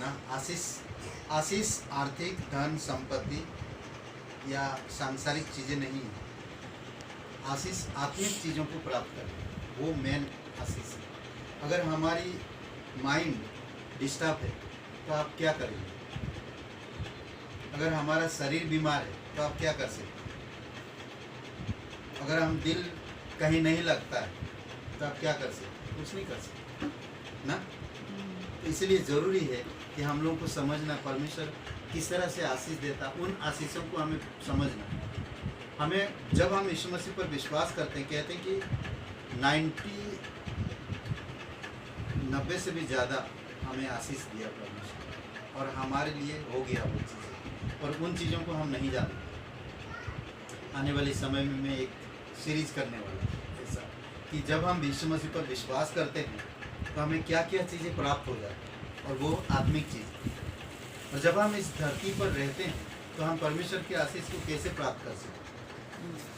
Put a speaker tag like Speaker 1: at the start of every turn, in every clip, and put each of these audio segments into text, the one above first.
Speaker 1: ना। आशीष आशीष आर्थिक धन संपत्ति या सांसारिक चीज़ें नहीं है। आशीष आत्मिक चीज़ों को प्राप्त करें, वो मेन आशीष है। अगर हमारी माइंड डिस्टर्ब है तो आप क्या करेंगे? अगर हमारा शरीर बीमार है तो आप क्या कर सकते हैं? अगर हम दिल कहीं नहीं लगता है तो आप क्या कर सकते हैं? कुछ नहीं कर सकते ना। तो इसलिए ज़रूरी है कि हम लोगों को समझना परमेश्वर किस तरह से आशीष देता, उन आशीषों को हमें समझना। हमें जब हम यीशु मसीह पर विश्वास करते हैं, कहते हैं कि 90 से भी ज़्यादा हमें आशीष दिया परमेश्वर, और हमारे लिए हो गया वो चीज़ें, और उन चीज़ों को हम नहीं जानते। आने वाले समय में मैं एक सीरीज करने वाला हूँ ऐसा, कि जब हम यीशु मसीह पर विश्वास करते हैं तो हमें क्या क्या चीज़ें प्राप्त हो जाती हैं, और वो आत्मिक चीज़। और जब हम इस धरती पर रहते हैं तो हम परमेश्वर के आशीष को कैसे प्राप्त कर सकते हैं?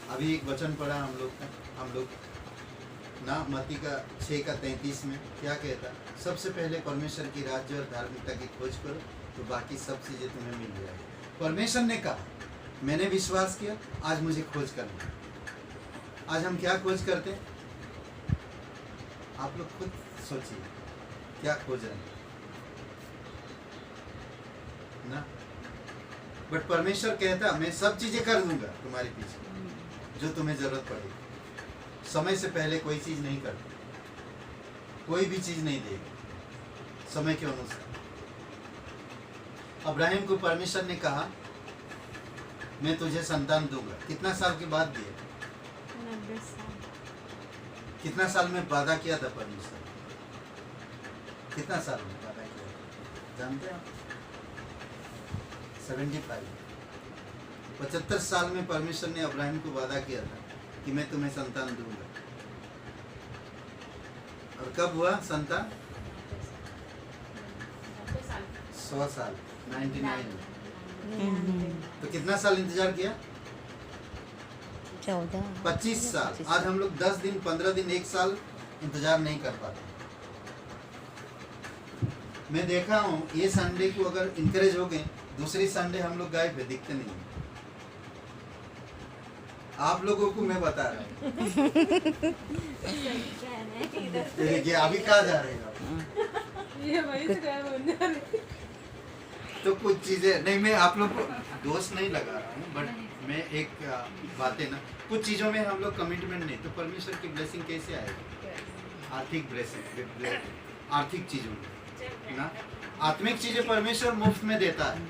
Speaker 1: अभी एक वचन पढ़ा हम लोग ना, मत्ती का 6:33 में क्या कहता? सबसे पहले परमेश्वर की राज्य और धार्मिकता की खोज करो तो बाकी सब चीज़ें तुम्हें मिल जाएगी। परमेश्वर ने कहा, मैंने विश्वास किया, आज मुझे खोज करना है। आज हम क्या खोज करते हैं? आप लोग खुद सोचिए, क्या खोज रहे हैं ना। बट परमेश्वर कहता, मैं सब चीज़ें कर दूंगा तुम्हारे पीछे जो तुम्हें ज़रूरत पड़ेगी। समय से पहले कोई चीज़ नहीं करता, कोई भी चीज़ नहीं देगा समय के अनुसार। अब्राहिम को परमेश्वर ने कहा, मैं तुझे संतान दूंगा। कितना साल के बाद दिया?
Speaker 2: 90 साल।
Speaker 1: कितना साल में वादा किया था परमेश्वर? कितना साल में वादा किया था जानते हैं आप? 75 साल में परमेश्वर ने अब्राहिम को वादा किया था कि मैं तुम्हें संतान दूंगा। और कब हुआ संतान? 100 साल, 99। तो कितना साल इंतजार किया? 25 साल। आज हम लोग 10 दिन, 15 दिन, 1 साल इंतजार नहीं कर पाते। मैं देखा हूँ ये संडे को अगर इंकरेज हो गए, दूसरी संडे हम लोग गायब है, दिखते नहीं। आप लोगों को मैं बता रहा हूँ। देखिए अभी कहाँ जा रहे हैं आप?
Speaker 2: ये वही से गायब होने वाले।
Speaker 1: तो कुछ चीजें नहीं, मैं आप लोग को दोष नहीं लगा रहा हूँ, बट मैं एक बात है ना, कुछ चीजों में हम लोग कमिटमेंट नहीं, तो परमेश्वर की ब्लेसिंग कैसे आएगी? आर्थिक ब्लेसिंग, आर्थिक चीजों में ना। आत्मिक चीजें परमेश्वर मुफ्त में देता है।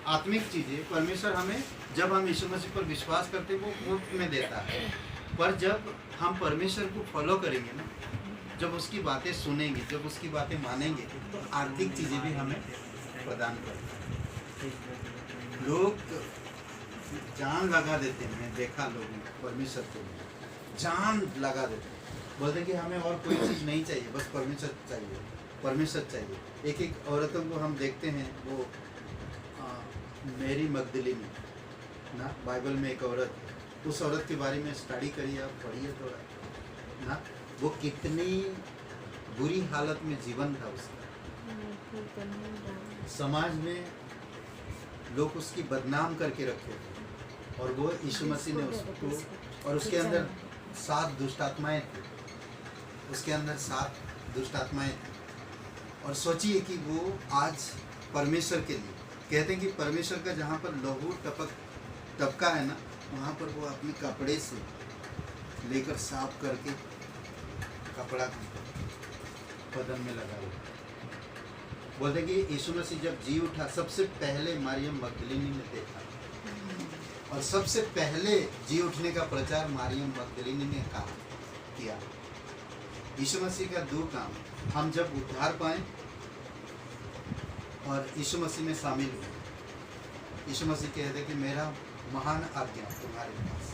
Speaker 1: आत्मिक चीजें परमेश्वर हमें, जब हम यीशु मसीह पर विश्वास करते हैं, वो मुफ्त में देता है। पर जब हम परमेश्वर को फॉलो करेंगे ना, जब उसकी बातें सुनेंगे, जब उसकी बातें मानेंगे, तो आर्थिक चीजें भी हमें प्रदान करता है। लोग जान लगा देते हैं, मैं देखा लोगों को परमेश्वर को जान लगा देते हैं, बोलते कि हमें और कोई चीज़ नहीं चाहिए, बस परमेश्वर चाहिए, परमेश्वर चाहिए। एक औरतों को हम देखते हैं, वो मेरी मगदलीनी ना, बाइबल में एक औरत, उस औरत के बारे में स्टडी करिए, आप पढ़िए थोड़ा ना, वो कितनी बुरी हालत में जीवन था उसका। समाज में लोग उसकी बदनाम करके रखे थे, और वो यीशु मसीह ने उसको, और उसके अंदर 7 दुष्ट आत्माएं थी, उसके अंदर 7 दुष्ट आत्माएं थी। और सोचिए कि वो आज परमेश्वर के लिए, कहते हैं कि परमेश्वर का जहाँ पर लहू टपका है ना, वहाँ पर वो अपने कपड़े से लेकर साफ करके कपड़ा बदन में लगा हुआ। बोलते कि यीशु मसीह जब जी उठा, सबसे पहले मरियम मगदलीनी ने देखा, और सबसे पहले जी उठने का प्रचार मरियम मगदलीनी ने किया। यीशु मसीह का 2 काम, हम जब उद्धार पाएं और यीशु मसीह में शामिल हुए, यीशु मसीह कहते कि मेरा महान आज्ञा तुम्हारे पास,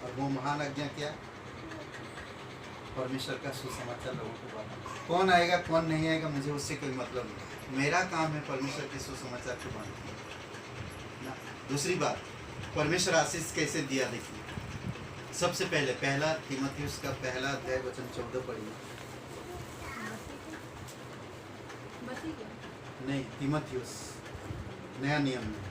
Speaker 1: और वो महान आज्ञा क्या? परमेश्वर का सुसमाचार लोगों को बताना। कौन आएगा कौन नहीं आएगा मुझे उससे कोई मतलब नहीं, मेरा काम है परमेश्वर के सुसमाचार को बांटना ना। दूसरी बात, परमेश्वर आशीष कैसे दिया देखिए। सबसे पहले पहला तीमुथियुस का 1 अध्याय वचन 14 पढ़िए। नहीं, तीमुथियुस नया नियम में।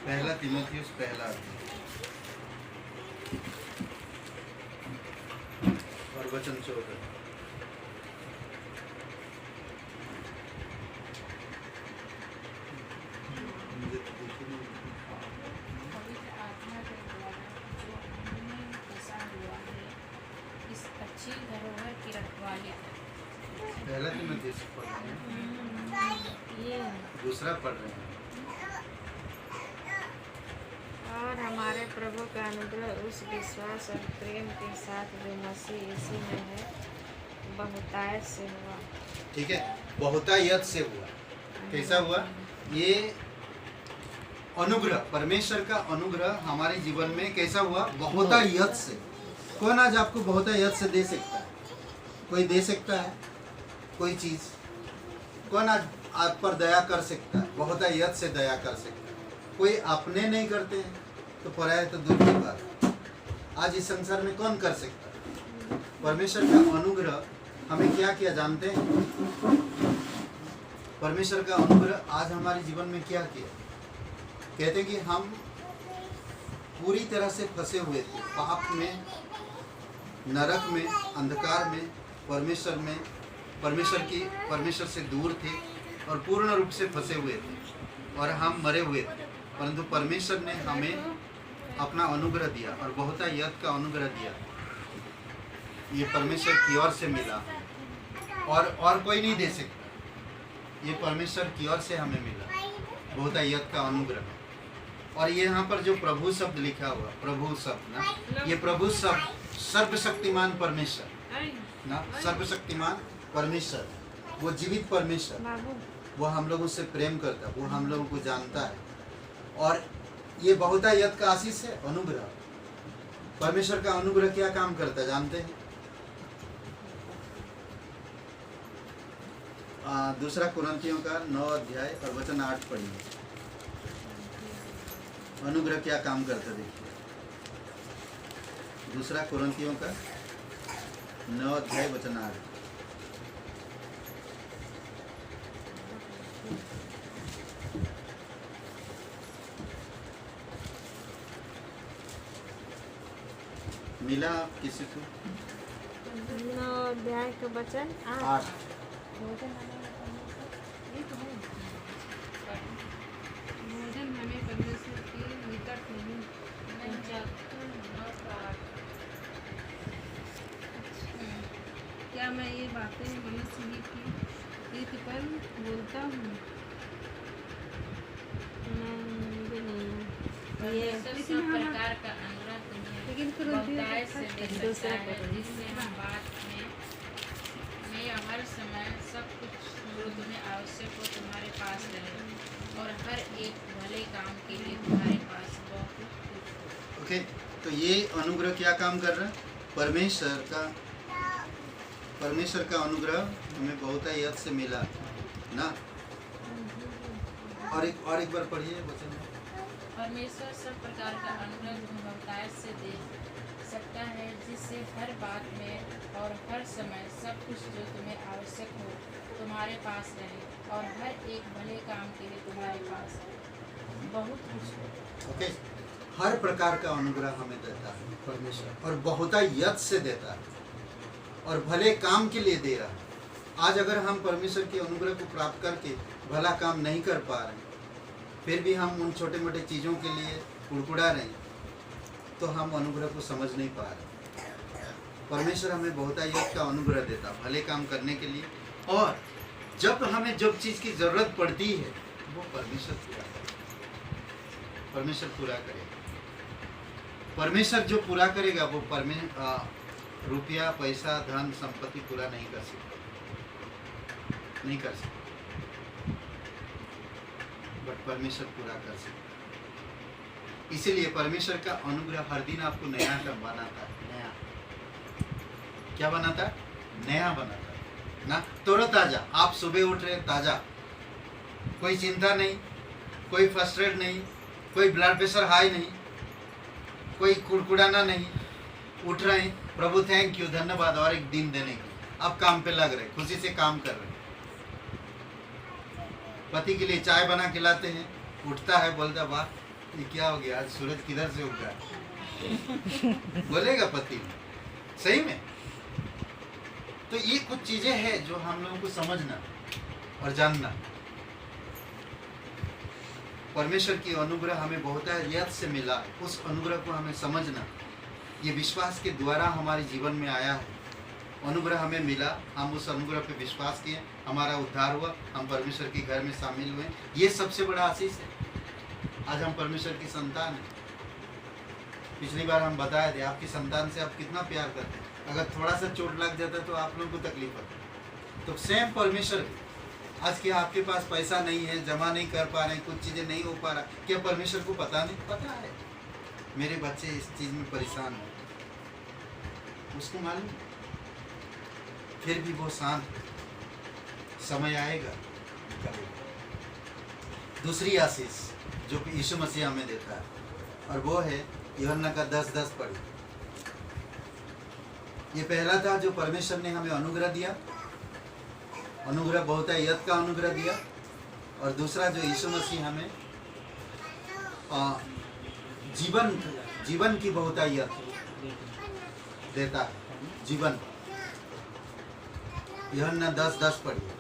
Speaker 1: पहला तीमुथियुस पहला और वचन 14।
Speaker 3: पवित्र आत्मा के द्वारा जो हमने बसा हुआ है, इस अच्छी धरोहर की रखवाली करें।
Speaker 1: पहला तीमुथियुस पढ़ रहे हैं,
Speaker 2: ये
Speaker 1: दूसरा पढ़ रहे हैं।
Speaker 2: और हमारे प्रभु का अनुग्रह उस विश्वास और प्रेम के साथ जो मसीह यीशु में है बहुतायत से हुआ।
Speaker 1: ठीक है, बहुतायत से हुआ। कैसा हुआ? ये अनुग्रह, परमेश्वर का अनुग्रह हमारे जीवन में कैसा हुआ? बहुतायत से। कौन आज आपको बहुतायत से दे सकता है? कोई दे सकता है कोई चीज? कौन आज आप पर दया कर सकता है? बहुतायत से दया कर सकता है। कोई अपने नहीं करते हैं तो पराया तो दूर की बात। आज इस संसार में कौन कर सकता है? परमेश्वर का अनुग्रह हमें क्या किया जानते हैं? परमेश्वर का अनुग्रह आज हमारे जीवन में क्या किया? कहते हैं कि हम पूरी तरह से फंसे हुए थे पाप में, नरक में, अंधकार में, परमेश्वर से दूर थे और पूर्ण रूप से फंसे हुए थे और हम मरे हुए थे। परंतु परमेश्वर ने हमें अपना अनुग्रह दिया और बहुतायत का अनुग्रह दिया। ये परमेश्वर की ओर से मिला और कोई नहीं दे सकता। ये परमेश्वर की ओर से हमें मिला बहुतायत का अनुग्रह। और ये यहाँ पर जो प्रभु शब्द लिखा हुआ, प्रभु शब्द ना, ये प्रभु शब्द सर्वशक्तिमान परमेश्वर ना, सर्वशक्तिमान परमेश्वर, वो जीवित परमेश्वर,
Speaker 2: बाबू
Speaker 1: वो हम लोगों से प्रेम करता है, वो हम लोगों को जानता है। और ये बहुतायत का आशीष है, अनुग्रह। परमेश्वर का अनुग्रह क्या काम करता है जानते हैं? दूसरा कुरिन्थियों का 9 अध्याय और वचन 8 पढ़िए। अनुग्रह क्या काम करता है देखिए। दूसरा कुरिन्थियों का 9 अध्याय वचन 8। मिला किसी को?
Speaker 2: 9 अध्याय का वचन
Speaker 1: 8।
Speaker 3: भोजन हमें परमेश्वर के निकट नहीं क्या मैं ये बातें मनुष्य ही की रीति पर बोलता हूँ?
Speaker 2: मुझे नहीं
Speaker 3: परमेश्वर सब प्रकार का अनुग्रह तुम्हें बहुतायत से दे सकता है, जिससे हम बात में हर समय सब कुछ जो तुम्हें आवश्यक हो तुम्हारे पास रहे और हर एक भले काम के लिए तुम्हारे पास बहुत कुछ हो।
Speaker 1: ओके, तो ये अनुग्रह क्या काम कर रहा है? परमेश्वर का अनुग्रह हमें बहुतायत से मिला ना। और एक बार पढ़िए वचन।
Speaker 3: परमेश्वर सब प्रकार का अनुग्रह तुम्हें बहुतायत से दे सकता है, जिससे हर बात में और हर समय सब कुछ जो तुम्हें आवश्यक हो तुम्हारे पास रहे और हर एक भले काम के लिए तुम्हारे पास बहुत कुछ हो।
Speaker 1: ओके, हर प्रकार का अनुग्रह हमें देता है परमेश्वर, और बहुतायत से देता है और भले काम के लिए दे रहा है। आज अगर हम परमेश्वर के अनुग्रह को प्राप्त करके भला काम नहीं कर पा रहे, फिर भी हम उन छोटे मोटे चीज़ों के लिए कुड़कुड़ा रहे हैं, तो हम अनुग्रह को समझ नहीं पा रहे। परमेश्वर हमें बहुतायत का अनुग्रह देता भले काम करने के लिए, और जब हमें जब चीज़ की ज़रूरत पड़ती है वो परमेश्वर पूरा करेगा। परमेश्वर पूरा करेगा। परमेश्वर जो पूरा करेगा वो रुपया, पैसा, धन, संपत्ति पूरा नहीं कर सकता, नहीं कर सकता, बट परमेश्वर पूरा कर सकता। इसीलिए परमेश्वर का अनुग्रह हर दिन आपको नया बनाता है। नया क्या बनाता है? नया बनाता है ना। तरोताजा, आप सुबह उठ रहे ताजा, कोई चिंता नहीं, कोई फ्रस्ट्रेट नहीं, कोई ब्लड प्रेशर हाई नहीं, कोई कुड़कुड़ाना नहीं। उठ रहे हैं, प्रभु थैंक यू, धन्यवाद और एक दिन देने की। अब काम पे लग रहे, खुशी से काम कर रहे हैं। पति के लिए चाय बना के लाते हैं, उठता है, बोलता वाह ये क्या हो गया, आज सूरज किधर से उग गया बोलेगा पति सही में। तो ये कुछ चीजें हैं जो हम लोगों को समझना और जानना। परमेश्वर की अनुग्रह हमें बहुतायत से मिला है, उस अनुग्रह को हमें समझना। ये विश्वास के द्वारा हमारे जीवन में आया है, अनुग्रह हमें मिला, हम उस अनुग्रह पे विश्वास किए, हमारा उद्धार हुआ, हम परमेश्वर के घर में शामिल हुए। ये सबसे बड़ा आशीष है। आज हम परमेश्वर की संतान हैं। पिछली बार हम बताए थे आपकी संतान से आप कितना प्यार करते हैं। अगर थोड़ा सा चोट लग जाता तो आप लोगों को तकलीफ होती। तो सेम परमेश्वर भी, आज क्या आपके पास पैसा नहीं है, जमा नहीं कर पा रहे, कुछ चीज़ें नहीं हो पा रहा, क्या परमेश्वर को पता नहीं? पता है मेरे बच्चे इस चीज़ में परेशान हैं, उसको मालूम, फिर भी वो शांत, समय आएगा करेगा। दूसरी आशीष जो कि यीशु मसीह हमें देता है, और वो है यूहन्ना का 10:10 पढ़ी। ये पहला था जो परमेश्वर ने हमें अनुग्रह दिया, अनुग्रह बहुतायत का अनुग्रह दिया। और दूसरा जो यीशु मसीह हमें जीवन की बहुतायत देता है, जीवन। यूहन्ना 10:10 पढ़िए।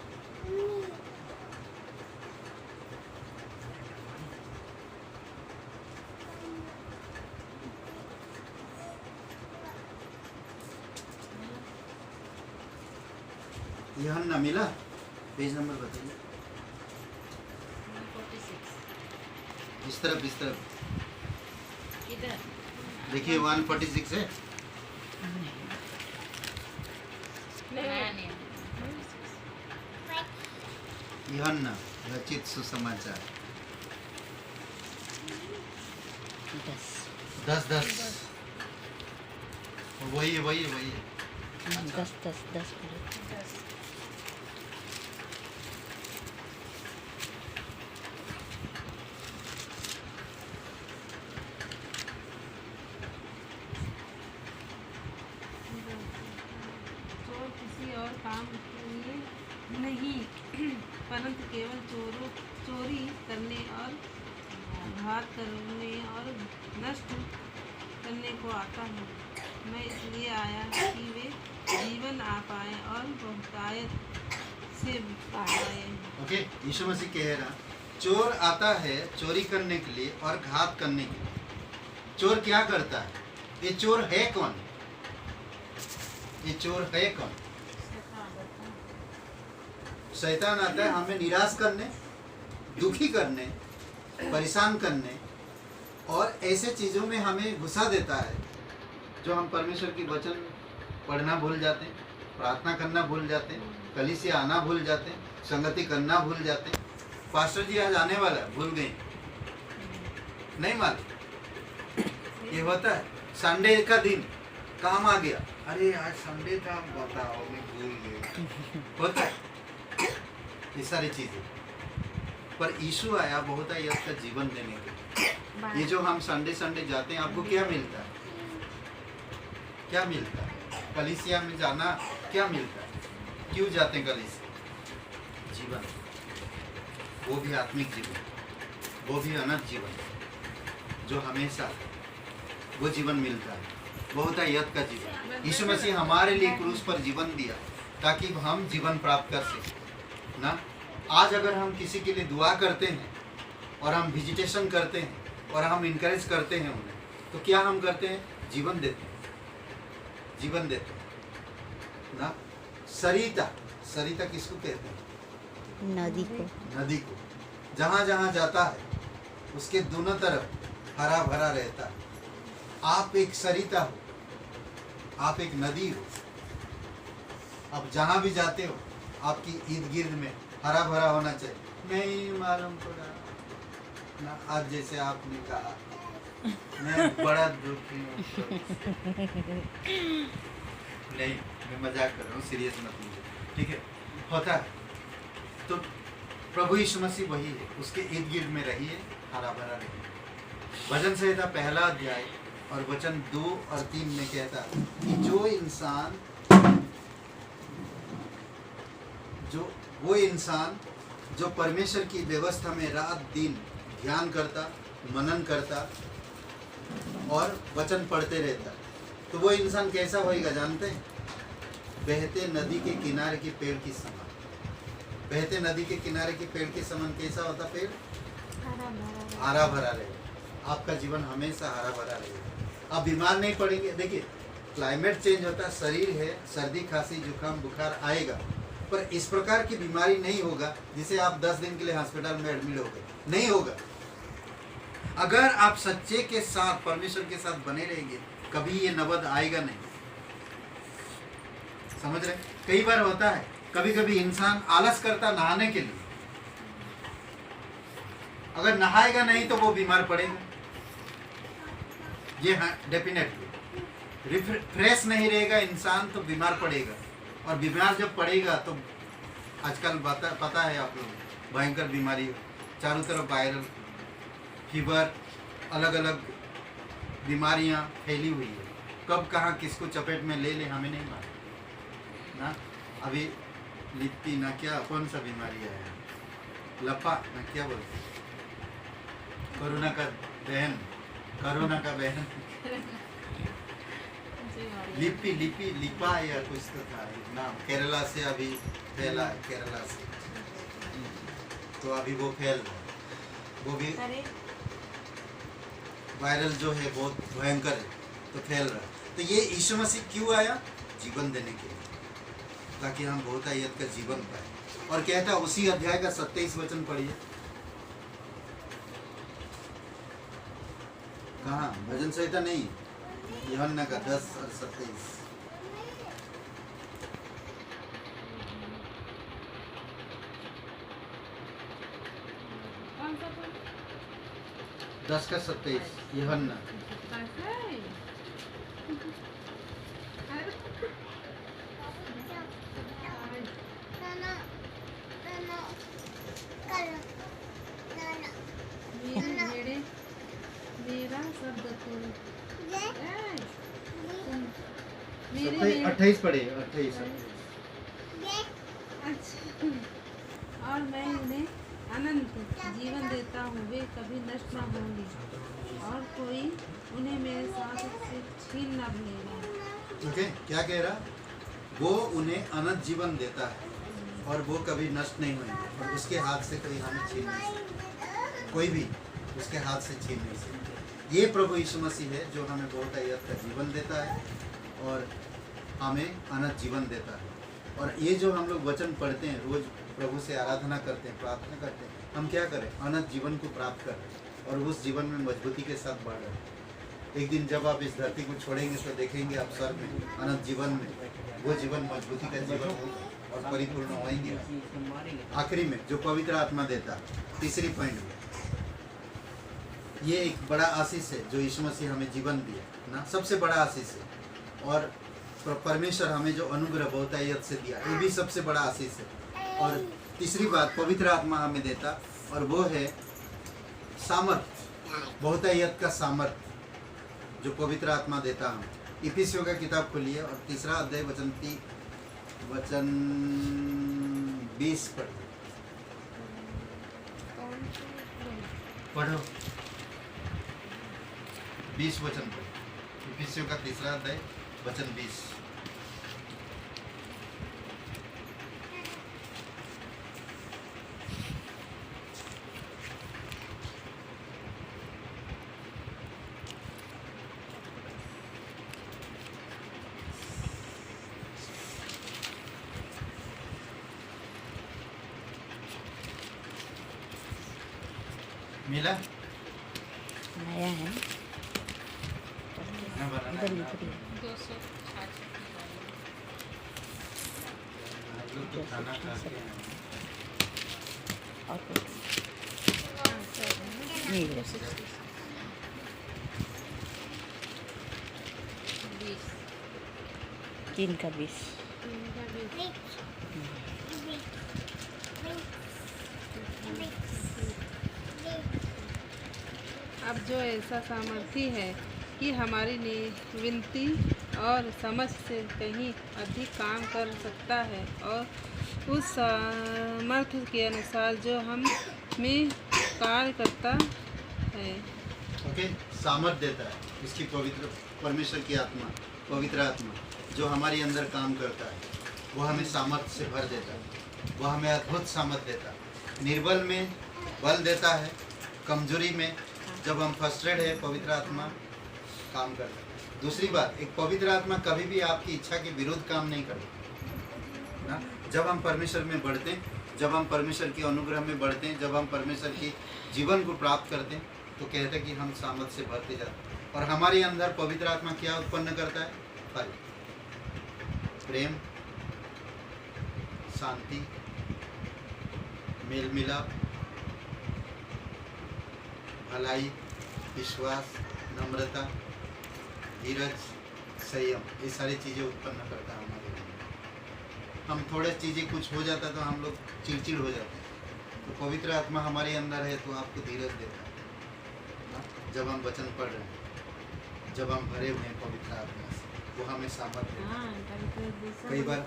Speaker 1: यूहन्ना मिला? पेज नंबर बताइए।
Speaker 3: 146
Speaker 1: इस तरफ
Speaker 3: इधर
Speaker 1: देखिए 146 है।
Speaker 3: नया नियम।
Speaker 1: यूहन्ना रचित सुसमाचार 10:10 वही है।
Speaker 4: 10
Speaker 5: चोर किसी और काम के लिए नहीं, परंतु केवल चोरी करने और घात करने और नष्ट करने को आता है। मैं इसलिए आया कि वे जीवन आ पाए और बहुतायत से पाए।
Speaker 1: ओके, यीशु मसीह कह रहा, चोर आता है चोरी करने के लिए और घात करने के लिए। चोर क्या करता है? ये चोर है कौन? ये चोर है कौन? शैतान आता है हमें निराश करने, दुखी करने, परेशान करने और ऐसे चीज़ों में हमें घुसा देता है जो हम परमेश्वर की वचन पढ़ना भूल जाते हैं, प्रार्थना करना भूल जाते हैं, कलीसिया आना भूल जाते हैं, संगति करना भूल जाते हैं। पास्टर जी आज आने वाला है, भूल गए, नहीं मालूम। ये होता है संडे का दिन काम आ गया, अरे आज संडे था, बताओ मैं भूल गया। होता है ये सारी चीजें। पर यीशु आया बहुतायत का जीवन देने के लिए। ये जो हम संडे जाते हैं, आपको क्या मिलता है? क्या मिलता है? कलीसिया में जाना क्या मिलता है? क्यों जाते हैं कलीसिया? जीवन, वो भी आत्मिक जीवन, वो भी अनंत जीवन जो हमेशा, वो जीवन मिलता है, बहुतायत का जीवन। यीशु मसीह हमारे लिए क्रूस पर जीवन दिया ताकि हम जीवन प्राप्त कर सकें ना। आज अगर हम किसी के लिए दुआ करते हैं और हम विजिटेशन करते हैं और हम इनकरेज करते हैं उन्हें, तो क्या हम करते हैं? जीवन देते हैं, जीवन देते हैं ना। सरिता किसको कहते हैं? नदी को। जहाँ जहाँ जाता है उसके दोनों तरफ हरा भरा रहता है। आप एक सरिता हो, आप एक नदी हो। अब जहाँ भी जाते हो आपकी इर्द गिर्द में हरा भरा होना चाहिए। नहीं मालूम पड़ा ना, आज जैसे आपने कहा मैं बड़ा दुखी हूँ। नहीं, मैं मजाक कर रहा हूँ, सीरियस मत लीजिए, ठीक है? होता है तो प्रभु यीशु मसीह वही है, उसके इर्द गिर्द में रहिए, हरा भरा रहिए। भजन संहिता 1 अध्याय और वचन 2 और 3 में कहता है कि वो इंसान जो परमेश्वर की व्यवस्था में रात दिन ध्यान करता, मनन करता और वचन पढ़ते रहता, तो वो इंसान कैसा होएगा जानते हैं? बहते नदी के किनारे के पेड़ की समान। बहते नदी के किनारे के पेड़ के समान कैसा होता पेड़? हरा भरा रहेगा। आपका जीवन हमेशा हरा भरा रहेगा। आप बीमार नहीं पड़ेंगे। देखिए, क्लाइमेट चेंज होता है, शरीर है, सर्दी खांसी जुकाम बुखार आएगा, पर इस प्रकार की बीमारी नहीं होगा जिसे आप 10 दिन के लिए हॉस्पिटल में एडमिट हो गए, नहीं होगा। अगर आप सच्चे के साथ, परमेश्वर के साथ बने रहेंगे, कभी ये नबद आएगा नहीं। समझ रहे? कई बार होता है, कभी कभी इंसान आलस करता नहाने के लिए, अगर नहाएगा नहीं तो वो बीमार पड़ेगा। ये हाँ डेफिनेटली। फ्रेश नहीं रहेगा इंसान तो बीमार पड़ेगा, और बीमार जब पड़ेगा तो आजकल पता है आप लोग, भयंकर बीमारी, चारों तरफ वायरल फीवर, अलग अलग बीमारियां फैली हुई है। कब कहाँ किसको चपेट में ले हमें नहीं मालूम ना। अभी लिप्पी ना क्या, कौन सा बीमारी है, लपा ना क्या बोलते हैं, कोरोना का बहन लिपि लिपा या कुछ तो था नाम, केरला से अभी फैला है, केरला से। तो अभी वो फैल रहा है, वो भी वायरल जो है बहुत भयंकर है, तो फैल रहा है। तो ये यीशु मसीह क्यों आया? जीवन देने के लिए, ताकि हम बहुतायत का जीवन पाए। और कहता उसी अध्याय का 27 वचन पढ़िए। कहाँ? भजन संहिता नहीं, यूहन्ना का 10 और 27।
Speaker 5: कौन सा पढ़?
Speaker 1: 10 का 27 यूहन्ना।
Speaker 5: मेरा शब्द तो
Speaker 1: 28 पढ़े, 28।
Speaker 5: अच्छा, और मैं उन्हें अनंत जीवन देता हूँ, वे कभी नष्ट न होंगे और कोई उन्हें मेरे साथ से छीन न लेगा।
Speaker 1: ठीक है, क्या कह रहा? वो उन्हें अनंत जीवन देता है और वो कभी नष्ट नहीं होंगे, और उसके हाथ से कोई हमें छीन नहीं सकता, कोई भी उसके हाथ से छीन नहीं सकता। ये प्रभु यीशु मसीह है जो हमें बहुतायत का जीवन देता है और हमें अनंत जीवन देता है। और ये जो हम लोग वचन पढ़ते हैं, रोज प्रभु से आराधना करते हैं, प्रार्थना करते हैं, हम क्या करें? अनंत जीवन को प्राप्त कर रहे हैं और उस जीवन में मजबूती के साथ बढ़ रहे हैं। एक दिन जब आप इस धरती को छोड़ेंगे तो देखेंगे आप स्वर्ग में, अनंत जीवन में, वो जीवन मजबूती का जीवन होगा और परिपूर्ण होंगे। आखिरी में जो पवित्र आत्मा देता है, तीसरी पॉइंट में, ये एक बड़ा आशीष है जो यीशु मसीह हमें जीवन दिया ना, सबसे बड़ा आशीष है। और परमेश्वर हमें जो अनुग्रह बहुतायत से दिया, ये भी सबसे बड़ा आशीष है। और तीसरी बात, पवित्र आत्मा हमें देता, और वो है सामर्थ, बहुतायत का सामर्थ जो पवित्र आत्मा देता हमें। इफिसियों का किताब खोलिए और 3 अध्याय वचन 20 पढ़ो। 20 वचन पढ़ो। इफिसियों का 3 अध्याय वचन 20। मिला?
Speaker 2: नया है,
Speaker 1: मैं बनाना
Speaker 2: इधर
Speaker 1: है।
Speaker 2: लिख रही है।
Speaker 3: 266
Speaker 1: आप लोग तो खाना खा के आए।
Speaker 2: और कुछ नहीं है। 3 का 20।
Speaker 5: अब जो ऐसा सामर्थ्य है कि हमारी विनती और समझ से कहीं अधिक काम कर सकता है, और उस सामर्थ्य के अनुसार जो हम में कार्य करता है।
Speaker 1: ओके, सामर्थ देता है इसकी पवित्र परमेश्वर की आत्मा, पवित्र आत्मा जो हमारे अंदर काम करता है, वो हमें सामर्थ्य से भर देता है, वो हमें अद्भुत सामर्थ्य देता है। निर्बल में बल देता है, कमजोरी में जब हम फ्रस्ट्रेट है पवित्र आत्मा काम करता है। दूसरी बात, एक पवित्र आत्मा कभी भी आपकी इच्छा के विरुद्ध काम नहीं करता ना। जब हम परमेश्वर में बढ़ते हैं, जब हम परमेश्वर की अनुग्रह में बढ़ते हैं, जब हम परमेश्वर की जीवन को प्राप्त करते हैं, तो कहते हैं कि हम सामर्थ से भरते जाते हैं। और हमारे अंदर पवित्र आत्मा क्या उत्पन्न करता है? फल, प्रेम, शांति, मेल मिलाप, भलाई, विश्वास, नम्रता, धीरज, संयम, ये सारी चीज़ें उत्पन्न करता है हमारे लिए। हम थोड़े चीज़ें कुछ हो जाता तो हम लोग चिड़चिड़ हो जाते हैं, तो पवित्र आत्मा हमारे अंदर है तो आपको धीरज देता है। जब हम वचन पढ़ रहे हैं, जब हम भरे हुए हैं पवित्र आत्मा से, वो हमें सामर्थ्य देता है।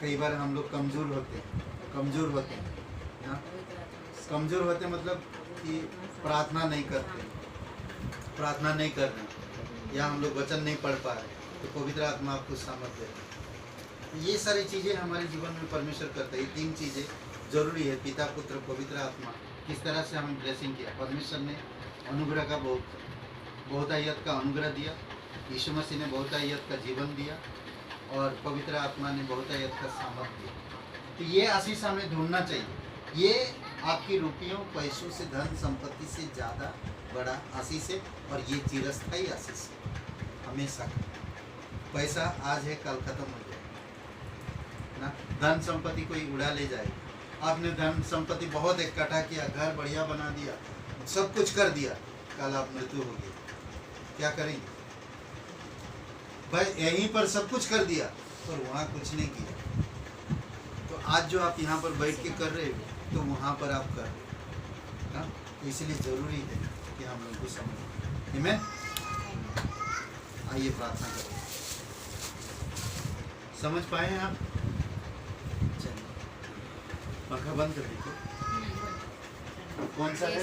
Speaker 1: कई बार हम लोग कमज़ोर होते हैं ना, कमज़ोर होते मतलब कि प्रार्थना नहीं कर रहे, या हम लोग वचन नहीं पढ़ पा रहे, तो पवित्र आत्मा आपको सामर्थ्य देता है। ये सारी चीज़ें हमारे जीवन में परमेश्वर करता है। ये 3 चीज़ें जरूरी है, पिता, पुत्र, पवित्र आत्मा। किस तरह से हमें ब्लेसिंग किया, परमेश्वर ने अनुग्रह का बहुतायत का अनुग्रह दिया, यीशु मसीह ने बहुतायत का जीवन दिया, और पवित्र आत्मा ने बहुतायत का सामर्थ्य दिया। तो ये आशीष हमें ढूंढना चाहिए। ये आपकी रुपयों, पैसों से, धन संपत्ति से ज़्यादा बड़ा आशीष है, और ये चिरस्थायी आशीष है हमेशा का। पैसा आज है, कल खत्म हो जाएगा ना। धन संपत्ति कोई उड़ा ले जाएगा। आपने धन संपत्ति बहुत इकट्ठा किया, घर बढ़िया बना दिया, सब कुछ कर दिया, कल आप मृत्यु हो गई, क्या करेंगे भाई? यहीं पर सब कुछ कर दिया और वहाँ कुछ नहीं किया। तो आज जो आप यहाँ पर बैठ के कर रहे हो, तो वहाँ पर आप कर रहे हो, इसलिए ज़रूरी है कि हम लोग को समझ। आमीन। आइए प्रार्थना करें। समझ पाए आप? चलिए, पंखा बंद कर दीजिए। कौन सा है?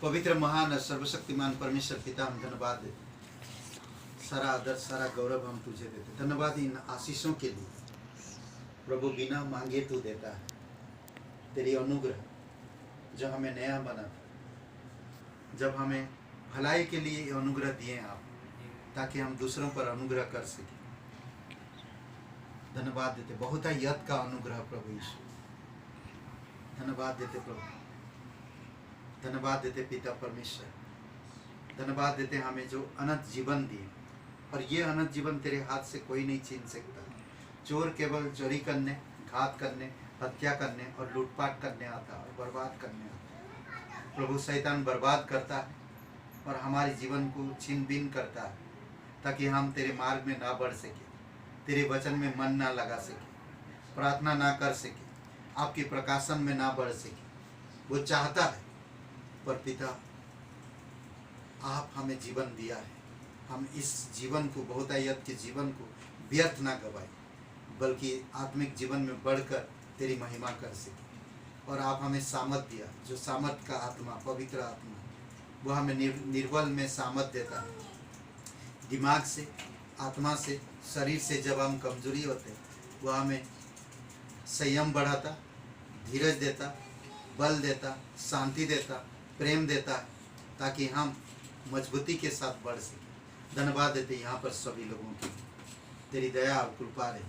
Speaker 1: पवित्र, महान और सर्वशक्तिमान परमेश्वर पिता, हम धन्यवाद देते, सारा आदर, सारा गौरव हम तुझे देते। धन्यवाद इन आशीषों के लिए प्रभु, बिना मांगे तू देता है। तेरी अनुग्रह जो हमें नया बना, जब हमें भलाई के लिए अनुग्रह दिए आप, ताकि हम दूसरों पर अनुग्रह कर सकें। धन्यवाद देते, बहुतायत का अनुग्रह प्रभु यीशु, धन्यवाद देते प्रभु, धन्यवाद देते पिता परमेश्वर, धन्यवाद देते हमें जो अनंत जीवन दिए। और ये अनंत जीवन तेरे हाथ से कोई नहीं छीन सकता। चोर केवल चोरी करने, घात करने, हत्या करने और लूटपाट करने आता है और बर्बाद करने आता है। प्रभु, शैतान बर्बाद करता है और हमारे जीवन को छीन बीन करता है, ताकि हम तेरे मार्ग में ना बढ़ सके, तेरे वचन में मन ना लगा सके, प्रार्थना ना कर सके, आपके प्रकाशन में ना बढ़ सके। वो चाहता है, पर पिता आप हमें जीवन दिया है, हम इस जीवन को, बहुतायत के जीवन को व्यर्थ ना गवाएं, बल्कि आत्मिक जीवन में बढ़कर तेरी महिमा कर सके। और आप हमें सामर्थ दिया, जो सामर्थ का आत्मा, पवित्र आत्मा, वो हमें निर्बल में सामर्थ देता है। दिमाग से, आत्मा से, शरीर से जब हम कमजोरी होते हैं, वो हमें संयम बढ़ाता, धीरज देता, बल देता, शांति देता, प्रेम देता, ताकि हम मजबूती के साथ बढ़ सकें। धन्यवाद देते यहाँ पर सभी लोगों की, तेरी दया और कृपा रहे।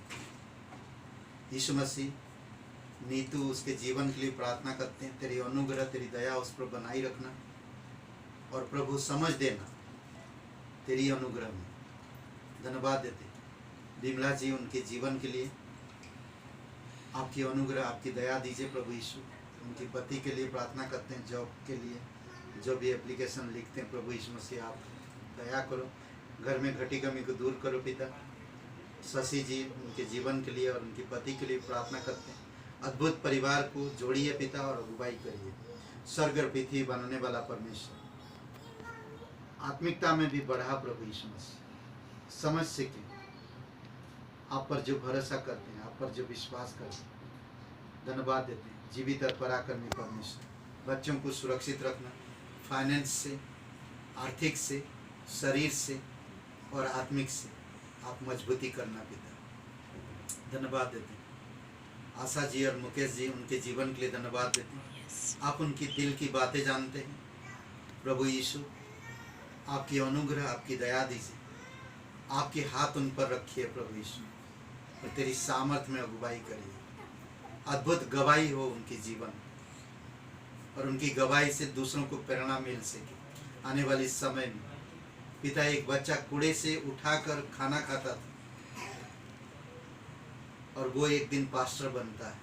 Speaker 1: यीशु मसीह, नीतू, उसके जीवन के लिए प्रार्थना करते हैं, तेरी अनुग्रह, तेरी दया उस पर बनाई रखना, और प्रभु समझ देना तेरी अनुग्रह में। धन्यवाद देते विमला जी, उनके जीवन के लिए आपकी अनुग्रह, आपकी दया दीजिए प्रभु यीशु। उनके पति के लिए प्रार्थना करते हैं, जॉब के लिए जो भी एप्लीकेशन लिखते हैं, प्रभु यीशु मसीह आप दया करो, घर में घटी कमी को दूर करो पिता। शशि जी, उनके जीवन के लिए और उनके पति के लिए प्रार्थना करते हैं, अद्भुत परिवार को जोड़िए पिता और अगुवाई करिए। स्वर्ग और पृथ्वी बनाने वाला परमेश्वर, आत्मिकता में भी बढ़ा प्रभु यीशु मसीह, समझ सके आप पर जो भरोसा करते हैं, आप पर जो विश्वास करते हैं, धन्यवाद देते हैं। जीवित और पराक्रमी परमेश्वर, बच्चों को सुरक्षित रखना, फाइनेंस से, आर्थिक से, शरीर से और आत्मिक से आप मजबूती करना पिता, धन्यवाद देते हैं। आशा जी और मुकेश जी, उनके जीवन के लिए धन्यवाद देते हैं। आप उनकी दिल की बातें जानते हैं प्रभु यीशु, आपकी अनुग्रह, आपकी दया दीजिए, आपके हाथ उन पर रखिए प्रभु यीशु, और तेरी सामर्थ में अगुवाई करिए। अद्भुत गवाही हो उनके जीवन, और उनकी गवाही से दूसरों को प्रेरणा मिल सके। आने वाले समय में पिता, एक बच्चा कूड़े से उठाकर खाना खाता था और वो एक दिन पास्टर बनता है,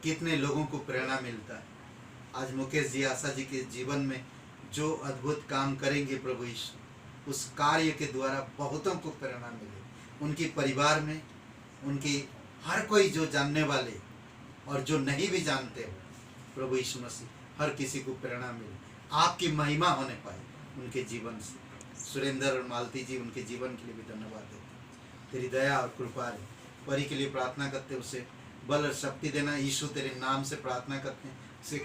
Speaker 1: कितने लोगों को प्रेरणा मिलता है। आज मुकेश जी, आशा जी के जीवन में जो अद्भुत काम करेंगे प्रभु यीशु, उस कार्य के द्वारा बहुतों को प्रेरणा मिले। उनके परिवार में, उनकी हर कोई जो जानने वाले और जो नहीं भी जानते हो प्रभु यीशु मसीह, हर किसी को प्रेरणा मिले, आपकी महिमा होने पाए उनके जीवन से। सुरेंद्र और मालती जी, उनके जीवन के लिए भी धन्यवाद देते हैं। तेरी दया और कृपा है। परी के लिए प्रार्थना करते, उसे बल और शक्ति देना। यीशु, तेरे नाम से प्रार्थना करते हैं, उसे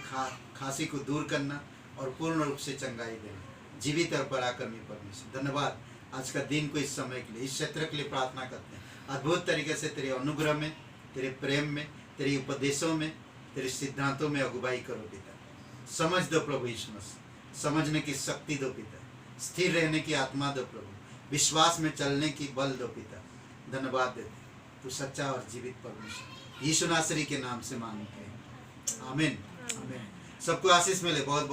Speaker 1: खांसी को दूर करना और पूर्ण रूप से चंगाई देना। जीवित और पराक्रमी परमेश्वर, धन्यवाद आज का दिन को, इस समय के लिए, इस क्षेत्र के लिए प्रार्थना करते हैं। अद्भुत तरीके से तेरे अनुग्रह में, तेरे प्रेम में, तेरे उपदेशों में, तेरे सिद्धांतों में अगुवाई करो पिता। समझ दो प्रभु यीशु मसीह, समझने की शक्ति दो पिता, स्थिर रहने की आत्मा दो प्रभु, विश्वास में चलने की बल दो पिता। धन्यवाद देते, तू सच्चा और जीवित परमेश्वर, यीशु नासरी के नाम से मांगते हैं, आमीन। आमीन। सबको आशीष मिले। बहुत बहुत